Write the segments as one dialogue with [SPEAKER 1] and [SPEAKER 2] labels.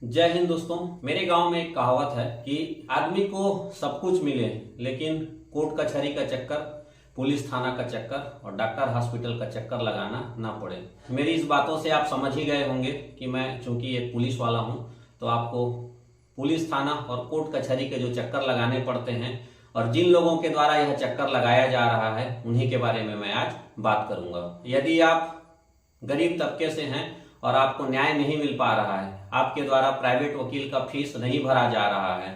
[SPEAKER 1] जय हिंद दोस्तों। मेरे गांव में एक कहावत है कि आदमी को सब कुछ मिले लेकिन कोर्ट कचहरी का चक्कर, पुलिस थाना का चक्कर और डॉक्टर हॉस्पिटल का चक्कर लगाना ना पड़े। मेरी इस बातों से आप समझ ही गए होंगे कि मैं चूंकि एक पुलिस वाला हूं तो आपको पुलिस थाना और कोर्ट कचहरी के जो चक्कर लगाने पड़ते हैं और जिन लोगों के द्वारा यह चक्कर लगाया जा रहा है उन्हीं के बारे में मैं आज बात करूंगा। यदि आप गरीब तबके से हैं और आपको न्याय नहीं मिल पा रहा है, आपके द्वारा प्राइवेट वकील का फीस नहीं भरा जा रहा है,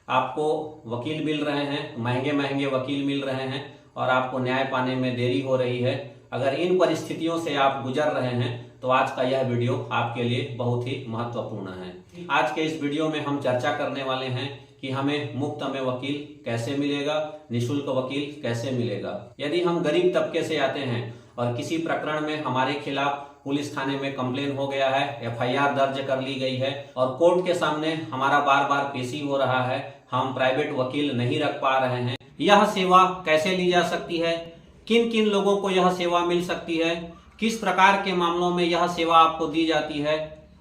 [SPEAKER 1] आपको वकील मिल रहे हैं, महंगे महंगे वकील मिल रहे हैं और आपको न्याय पाने में देरी हो रही है, अगर इन परिस्थितियों से आप गुजर रहे हैं तो आज का यह वीडियो आपके लिए बहुत ही महत्वपूर्ण है। आज के इस वीडियो में हम चर्चा करने वाले हैं कि हमें मुफ्त में वकील कैसे मिलेगा, निःशुल्क वकील कैसे मिलेगा। यदि हम गरीब तबके से आते हैं और किसी प्रकरण में हमारे खिलाफ पुलिस थाने में कंप्लेन हो गया है, एफआईआर दर्ज कर ली गई है और कोर्ट के सामने हमारा बार बार पेशी हो रहा है, हम प्राइवेट वकील नहीं रख पा रहे हैं, यह सेवा कैसे ली जा सकती है, किन किन लोगों को यह सेवा मिल सकती है, किस प्रकार के मामलों में यह सेवा आपको दी जाती है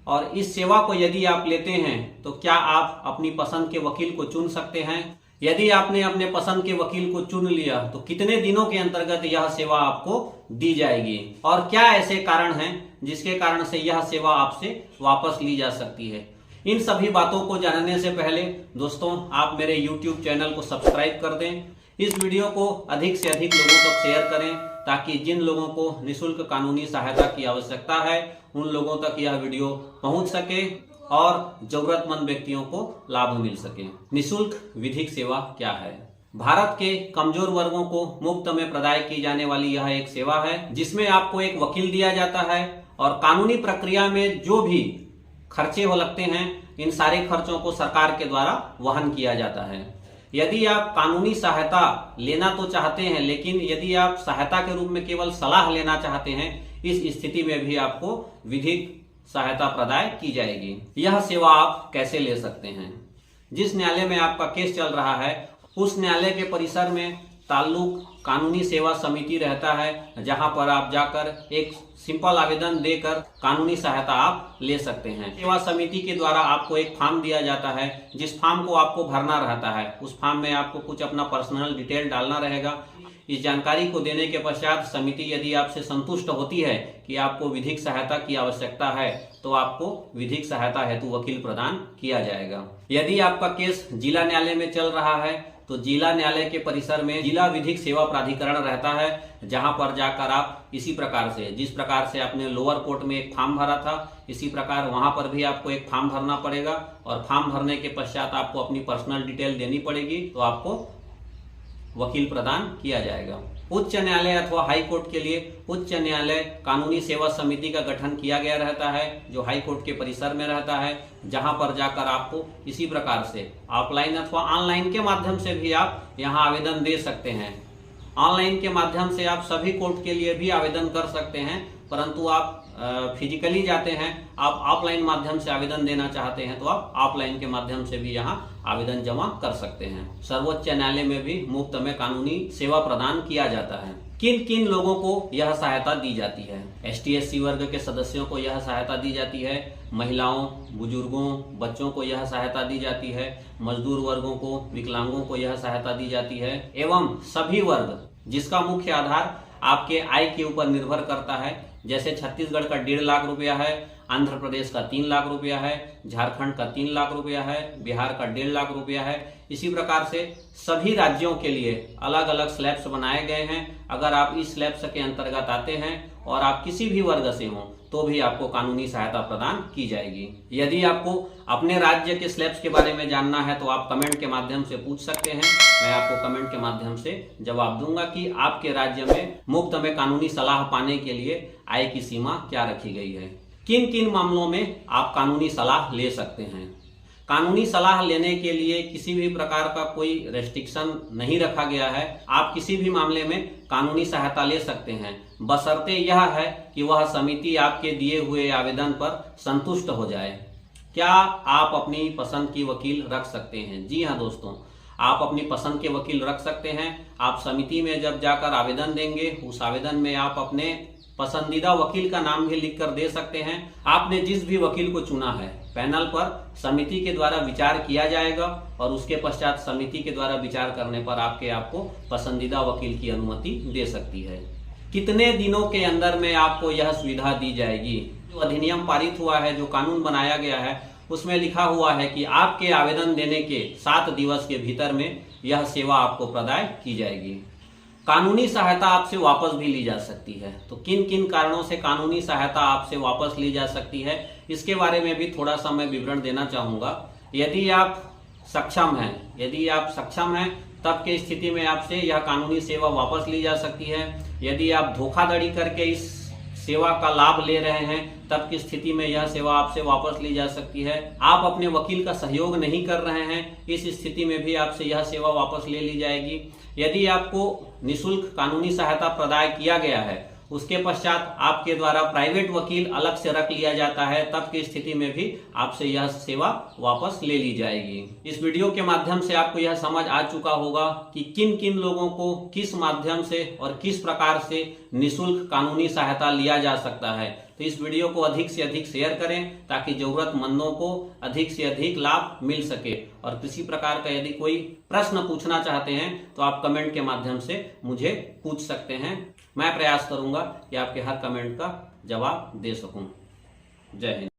[SPEAKER 1] और इस सेवा को यदि आप लेते हैं तो क्या आप अपनी पसंद के वकील को चुन सकते हैं। यदि आपने अपने पसंद के वकील को चुन लिया तो कितने दिनों के अंतर्गत यह सेवा आपको दी जाएगी और क्या ऐसे कारण हैं जिसके कारण से यह सेवा आपसे वापस ली जा सकती है। इन सभी बातों को जानने से पहले दोस्तों आप मेरे YouTube चैनल को सब्सक्राइब कर दें, इस वीडियो को अधिक से अधिक लोगों तक शेयर करें ताकि जिन लोगों को निःशुल्क कानूनी सहायता की आवश्यकता है उन लोगों तक यह वीडियो पहुंच सके और जरूरतमंद व्यक्तियों को लाभ मिल सके। निःशुल्क विधिक सेवा क्या है? भारत के कमजोर वर्गों को मुफ्त में प्रदान की जाने वाली यह एक सेवा है जिसमें आपको एक वकील दिया जाता है और कानूनी प्रक्रिया में जो भी खर्चे हो लगते हैं इन सारे खर्चों को सरकार के द्वारा वहन किया जाता है। यदि आप कानूनी सहायता लेना तो चाहते हैं लेकिन यदि आप सहायता के रूप में केवल सलाह लेना चाहते हैं, इस स्थिति में भी आपको विधिक सहायता प्रदान की जाएगी। यह सेवा आप कैसे ले सकते हैं? जिस न्यायालय में आपका केस चल रहा है उस न्यायालय के परिसर में ताल्लुक कानूनी सेवा समिति रहता है जहां पर आप जाकर एक सिंपल आवेदन देकर कानूनी सहायता आप ले सकते हैं। सेवा समिति के द्वारा आपको एक फॉर्म दिया जाता है जिस फॉर्म को आपको भरना रहता है। उस फॉर्म में आपको कुछ अपना पर्सनल डिटेल डालना रहेगा। इस जानकारी को देने के पश्चात समिति यदि आपसे संतुष्ट होती है कि आपको विधिक सहायता की आवश्यकता है तो आपको विधिक सहायता हेतु वकील प्रदान किया जाएगा। यदि आपका केस जिला न्यायालय में चल रहा है तो जिला न्यायालय के परिसर में जिला विधिक सेवा प्राधिकरण रहता है जहां पर जाकर आप इसी प्रकार से जिस प्रकार से आपने लोअर कोर्ट में एक फॉर्म भरा था इसी प्रकार वहां पर भी आपको एक फॉर्म भरना पड़ेगा और फॉर्म भरने के पश्चात आपको अपनी पर्सनल डिटेल देनी पड़ेगी तो आपको वकील प्रदान किया जाएगा। उच्च न्यायालय अथवा हाई कोर्ट के लिए उच्च न्यायालय कानूनी सेवा समिति का गठन किया गया रहता है जो हाई कोर्ट के परिसर में रहता है जहां पर जाकर आपको इसी प्रकार से ऑफलाइन अथवा ऑनलाइन के माध्यम से भी आप यहां आवेदन दे सकते हैं। ऑनलाइन के माध्यम से आप सभी कोर्ट के लिए भी आवेदन कर सकते हैं परंतु आप फिजिकली जाते हैं, आप ऑफलाइन माध्यम से आवेदन देना चाहते हैं तो आप ऑफलाइन के माध्यम से भी यहाँ आवेदन जमा कर सकते हैं। सर्वोच्च न्यायालय में भी मुफ्त में कानूनी सेवा प्रदान किया जाता है। किन किन लोगों को यह सहायता दी जाती है? ST/SC वर्ग के सदस्यों को यह सहायता दी जाती है, महिलाओं, बुजुर्गों, बच्चों को यह सहायता दी जाती है, मजदूर वर्गों को, विकलांगों को यह सहायता दी जाती है एवं सभी वर्ग जिसका मुख्य आधार आपके आय के ऊपर निर्भर करता है। जैसे छत्तीसगढ़ का 1.5 लाख रुपया है, आंध्र प्रदेश का 3 लाख रुपया है, झारखंड का 3 लाख रुपया है, बिहार का 1.5 लाख रुपया है। इसी प्रकार से सभी राज्यों के लिए अलग अलग स्लैब्स बनाए गए हैं। अगर आप इस स्लैब्स के अंतर्गत आते हैं और आप किसी भी वर्ग से हों तो भी आपको कानूनी सहायता प्रदान की जाएगी। यदि आपको अपने राज्य के स्लैब्स के बारे में जानना है तो आप कमेंट के माध्यम से पूछ सकते हैं, मैं आपको कमेंट के माध्यम से जवाब दूंगा कि आपके राज्य में मुफ्त में कानूनी सलाह पाने के लिए आय की सीमा क्या रखी गई है, किन किन मामलों में आप कानूनी सलाह ले सकते हैं। कानूनी सलाह लेने के लिए किसी भी प्रकार का कोई रेस्ट्रिक्शन नहीं रखा गया है, आप किसी भी मामले में कानूनी सहायता ले सकते हैं बशर्ते यह है कि वह समिति आपके दिए हुए आवेदन पर संतुष्ट हो जाए। क्या आप अपनी पसंद की वकील रख सकते हैं? जी हाँ दोस्तों, आप अपनी पसंद के वकील रख सकते हैं। आप समिति में जब जाकर आवेदन देंगे उस आवेदन में आप अपने पसंदीदा वकील का नाम भी लिखकर दे सकते हैं। आपने जिस भी वकील को चुना है पैनल पर समिति के द्वारा विचार किया जाएगा और उसके पश्चात समिति के द्वारा विचार करने पर आपको पसंदीदा वकील की अनुमति दे सकती है। कितने दिनों के अंदर में आपको यह सुविधा दी जाएगी? जो अधिनियम पारित हुआ है, जो कानून बनाया गया है, उसमें लिखा हुआ है कि आपके आवेदन देने के 7 दिवस के भीतर में यह सेवा आपको प्रदान की जाएगी। कानूनी सहायता आपसे वापस भी ली जा सकती है। तो किन किन कारणों से कानूनी सहायता आपसे वापस ली जा सकती है, इसके बारे में भी थोड़ा सा मैं विवरण देना चाहूँगा। यदि आप सक्षम हैं तब की स्थिति में आपसे यह कानूनी सेवा वापस ली जा सकती है। यदि आप धोखाधड़ी करके इस सेवा का लाभ ले रहे हैं तब की स्थिति में यह सेवा आपसे वापस ली जा सकती है। आप अपने वकील का सहयोग नहीं कर रहे हैं, इस स्थिति में भी आपसे यह सेवा वापस ले ली जाएगी। यदि आपको निःशुल्क कानूनी सहायता प्रदान किया गया है, उसके पश्चात आपके द्वारा प्राइवेट वकील अलग से रख लिया जाता है, तब की स्थिति में भी आपसे यह सेवा वापस ले ली जाएगी। इस वीडियो के माध्यम से आपको यह समझ आ चुका होगा कि किन किन लोगों को किस माध्यम से और किस प्रकार से निःशुल्क कानूनी सहायता लिया जा सकता है। तो इस वीडियो को अधिक से अधिक शेयर करें ताकि जरूरतमंदों को अधिक से अधिक लाभ मिल सके। और किसी प्रकार का यदि कोई प्रश्न पूछना चाहते हैं तो आप कमेंट के माध्यम से मुझे पूछ सकते हैं। मैं प्रयास करूंगा कि आपके हर कमेंट का जवाब दे सकूं। जय हिंद।